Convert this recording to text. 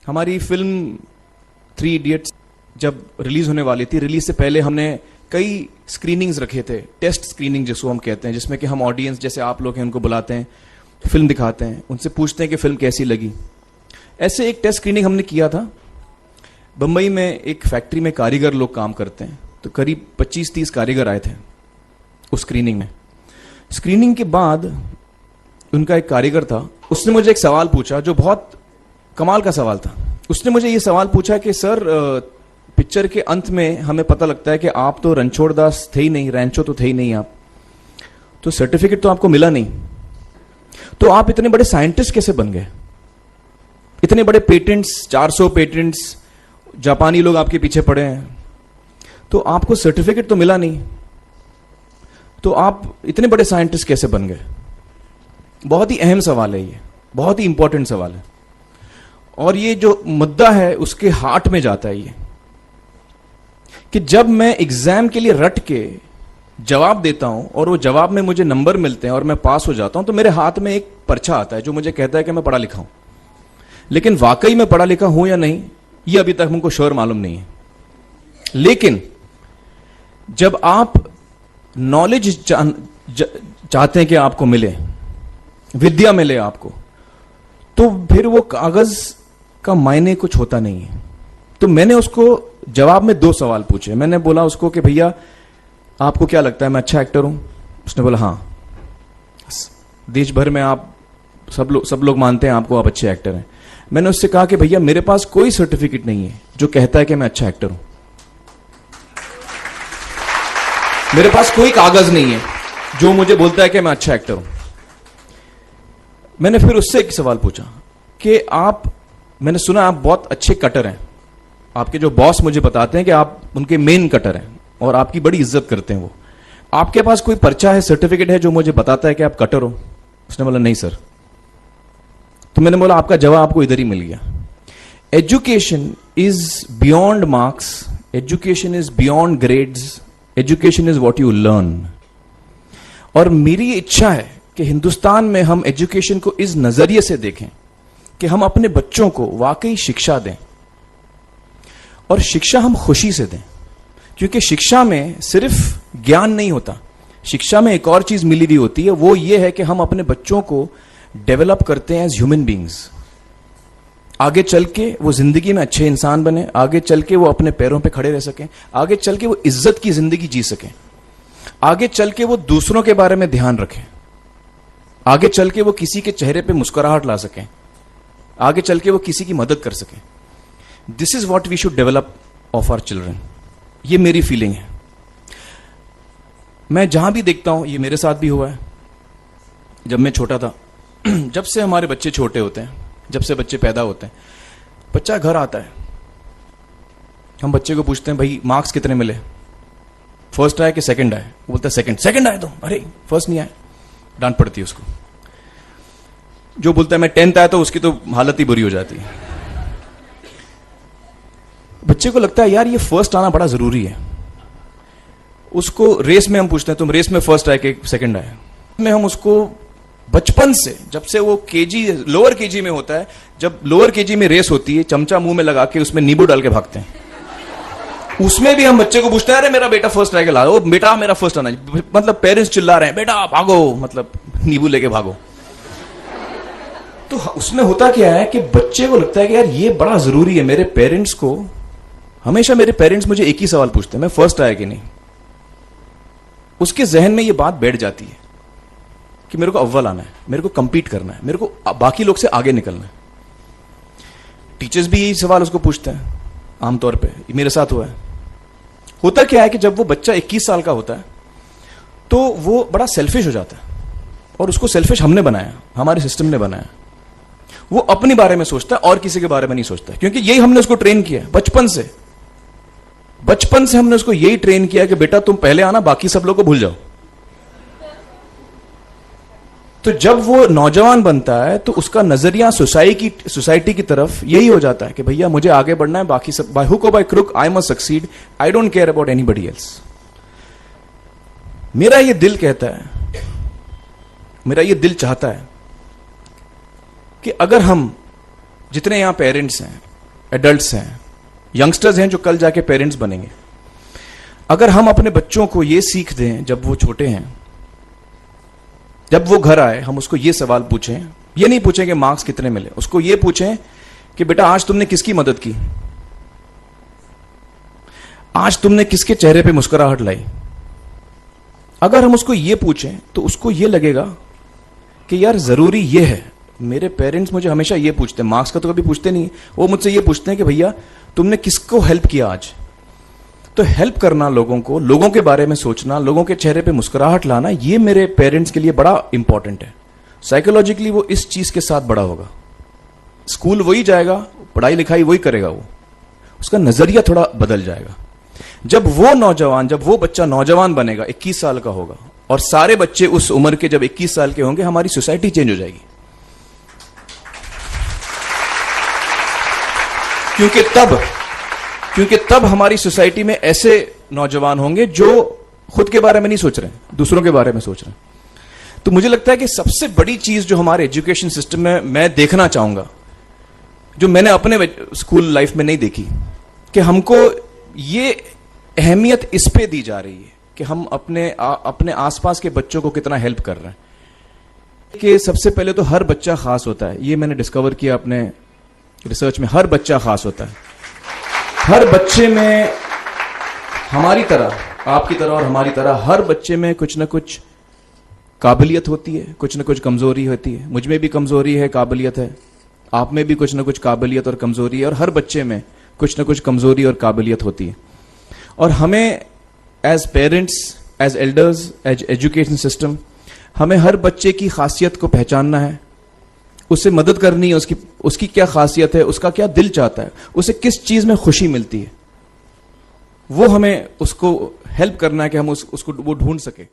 हमारी film 3 idiots जब release होने वाली थी, रिलीज से पहले हमने कई स्क्रीनिंग्स रखे थे, टेस्ट स्क्रीनिंग जिसको हम कहते हैं, जिसमें कि हम ऑडियंस जैसे आप लोग हैं उनको बुलाते हैं, फिल्म दिखाते हैं, उनसे पूछते हैं कि फिल्म कैसी लगी। ऐसे एक टेस्ट स्क्रीनिंग हमने किया था। बंबई में एक फैक्ट्री में कारीगर लोग काम करते हैं, तो करीब 25-30 कारीगर आए थे उस स्क्रीनिंग में। स्क्रीनिंग के बाद उनका एक कारीगर था, उसने मुझे एक सवाल पूछा जो बहुत कमाल का सवाल था। उसने मुझे ये सवाल पूछा कि सर, पिक्चर के अंत में हमें पता लगता है कि आप तो रणछोड़ दास थे ही नहीं, रैंचो तो थे ही नहीं आप, तो सर्टिफिकेट तो आपको मिला नहीं, तो आप इतने बड़े साइंटिस्ट कैसे बन गए? इतने बड़े पेटेंट्स, 400 पेटेंट्स, जापानी लोग आपके पीछे पड़े हैं, तो आपको सर्टिफिकेट तो मिला नहीं, तो आप इतने बड़े साइंटिस्ट कैसे बन गए? बहुत ही अहम सवाल है ये, बहुत ही इंपॉर्टेंट सवाल है, और ये जो मुद्दा है उसके हार्ट में जाता है ये, कि जब मैं एग्जाम के लिए रट के जवाब देता हूं और वो जवाब में मुझे नंबर मिलते हैं और मैं पास हो जाता हूं, तो मेरे हाथ में एक पर्चा आता है जो मुझे कहता है कि मैं पढ़ा लिखा हूं। लेकिन वाकई में पढ़ा लिखा हूं या नहीं, ये अभी तक हमको श्योर मालूम नहीं है। लेकिन जब आप नॉलेज चाहते हैं कि आपको मिले, विद्या मिले आपको, तो फिर वो कागज का मायने कुछ होता नहीं है। तो मैंने उसको जवाब में 2 सवाल पूछे। मैंने बोला उसको कि भैया आपको क्या लगता है मैं अच्छा एक्टर हूं? उसने बोला हाँ, देश भर में आप सब लोग मानते हैं आपको, आप अच्छे एक्टर हैं। मैंने उससे कहा कि भैया मेरे पास कोई सर्टिफिकेट नहीं है जो कहता है कि मैं अच्छा एक्टर हूं, मेरे पास कोई कागज नहीं है जो मुझे बोलता है कि मैं अच्छा एक्टर हूं। मैंने फिर उससे एक सवाल पूछा कि मैंने सुना आप बहुत अच्छे कटर हैं, आपके जो बॉस मुझे बताते हैं कि आप उनके मेन कटर हैं और आपकी बड़ी इज्जत करते हैं वो, आपके पास कोई पर्चा है, सर्टिफिकेट है जो मुझे बताता है कि आप कटर हो? उसने बोला नहीं सर। तो मैंने बोला आपका जवाब आपको इधर ही मिल गया। Education is beyond marks, education is beyond grades, education is what you learn. और मेरी इच्छा है कि हिंदुस्तान में हम एजुकेशन को इस नजरिए से देखें कि हम अपने बच्चों को वाकई शिक्षा दें, और शिक्षा हम खुशी से दें, क्योंकि शिक्षा में सिर्फ ज्ञान नहीं होता, शिक्षा में एक और चीज मिली हुई होती है, वो ये है कि हम अपने बच्चों को डेवलप करते हैं एज ह्यूमन बींग्स। आगे चल के वो जिंदगी में अच्छे इंसान बने, आगे चल के वो अपने पैरों पे खड़े रह सकें, आगे चल के वो इज्जत की जिंदगी जी सकें, आगे चल के वो दूसरों के बारे में ध्यान रखें, आगे चल के वो किसी के चेहरे पे मुस्कुराहट ला सकें, आगे चल के वो किसी की मदद कर सकें। This is what we should develop of our children. ये मेरी फीलिंग है। मैं जहां भी देखता हूं, ये मेरे साथ भी हुआ है जब मैं छोटा था। जब से हमारे बच्चे छोटे होते हैं, जब से बच्चे पैदा होते हैं, बच्चा घर आता है, हम बच्चे को पूछते हैं भाई मार्क्स कितने मिले, फर्स्ट आया कि सेकंड आया? वो बोलता है सेकंड। सेकंड आया? तो अरे फर्स्ट नहीं आया, डांट पड़ती है उसको। जो बोलता है मैं 10th आया, तो उसकी तो हालत ही बुरी हो जाती है। बच्चे को लगता है यार ये फर्स्ट आना बड़ा जरूरी है। उसको रेस में हम पूछते हैं तुम रेस में फर्स्ट आए कि सेकंड आए? में हम उसको बचपन से, जब से वो लोअर केजी में होता है, जब लोअर केजी में रेस होती है, चमचा मुंह में लगा के उसमें नींबू डाल के भागते हैं, उसमें भी हम बच्चे को पूछते हैं अरे मेरा बेटा फर्स्ट आएगा, ला बेटा मेरा फर्स्ट आना, मतलब पेरेंट्स चिल्ला रहे हैं बेटा भागो, मतलब नींबू लेके भागो। तो उसमें होता क्या है कि बच्चे को लगता है कि यार ये बड़ा जरूरी है। मेरे पेरेंट्स को हमेशा, मेरे पेरेंट्स मुझे एक ही सवाल पूछते हैं, मैं फर्स्ट आया कि नहीं। उसके जहन में ये बात बैठ जाती है कि मेरे को अव्वल आना है, मेरे को कंपीट करना है, मेरे को बाकी लोग से आगे निकलना है। टीचर्स भी यही सवाल उसको पूछते हैं आमतौर पे, मेरे साथ हुआ है। होता क्या है कि जब वो बच्चा 21 साल का होता है तो वो बड़ा सेल्फिश हो जाता है, और उसको सेल्फिश हमने बनाया, हमारे सिस्टम ने बनाया। वो अपने बारे में सोचता है और किसी के बारे में नहीं सोचता, क्योंकि यही हमने उसको ट्रेन किया बचपन से। बचपन से हमने उसको यही ट्रेन किया कि बेटा तुम पहले आना, बाकी सब लोग को भूल जाओ। तो जब वो नौजवान बनता है तो उसका नजरिया सोसाइटी की तरफ यही हो जाता है कि भैया मुझे आगे बढ़ना है, बाकी सब बाय हुक और by crook I must succeed, I don't care about anybody else. मेरा ये दिल कहता है, मेरा ये दिल चाहता है कि अगर हम जितने यहां पेरेंट्स हैं एडल्ट्स हैं, यंगस्टर्स हैं जो कल जाके पेरेंट्स बनेंगे। अगर हम अपने बच्चों को ये सीख दें जब वो छोटे हैं, जब वो घर आए हम उसको ये सवाल पूछें, ये नहीं पूछें कि मार्क्स कितने मिले, उसको ये पूछें कि बेटा आज तुमने किसकी मदद की, आज तुमने किसके चेहरे पे मुस्कुराहट लाई। अगर हम उसको ये पूछें तो उसको ये लगेगा कि यार जरूरी ये है, मेरे पेरेंट्स मुझे हमेशा ये पूछते हैं, मार्क्स का तो कभी पूछते नहीं, वो मुझसे ये पूछते हैं कि भैया तुमने किसको हेल्प किया आज। तो हेल्प करना लोगों को, लोगों के बारे में सोचना, लोगों के चेहरे पे मुस्कुराहट लाना, ये मेरे पेरेंट्स के लिए बड़ा इंपॉर्टेंट है। साइकोलॉजिकली वो इस चीज के साथ बड़ा होगा, स्कूल वही जाएगा, पढ़ाई लिखाई वही करेगा, वो उसका नजरिया थोड़ा बदल जाएगा। जब वो नौजवान, जब वो बच्चा नौजवान बनेगा, 21 साल का होगा, और सारे बच्चे उस उम्र के जब 21 साल के होंगे, हमारी सोसाइटी चेंज हो जाएगी। क्योंकि तब हमारी सोसाइटी में ऐसे नौजवान होंगे जो खुद के बारे में नहीं सोच रहे, दूसरों के बारे में सोच रहे हैं। तो मुझे लगता है कि सबसे बड़ी चीज जो हमारे एजुकेशन सिस्टम में मैं देखना चाहूंगा, जो मैंने अपने स्कूल लाइफ में नहीं देखी, कि हमको ये अहमियत इस पे दी जा रही है कि हम अपने आसपास के बच्चों को कितना हेल्प कर रहे हैं। कि सबसे पहले तो हर बच्चा खास होता है, ये मैंने डिस्कवर किया अपने रिसर्च में। हर बच्चा खास होता है, हर बच्चे में हमारी तरह, आपकी तरह और हमारी तरह, हर बच्चे में कुछ ना कुछ काबिलियत होती है, कुछ ना कुछ कमजोरी होती है। मुझ में भी कमजोरी है, काबिलियत है, आप में भी कुछ ना कुछ काबिलियत और कमजोरी है, और हर बच्चे में कुछ ना कुछ कमजोरी और काबिलियत होती है। और हमें as parents, as elders, as education system, हमें हर बच्चे की खासियत को पहचानना है, उससे मदद करनी है, उसकी क्या खासियत है, उसका क्या दिल चाहता है, उसे किस चीज में खुशी मिलती है, वो हमें उसको हेल्प करना है कि हम उसको वो ढूंढ सके।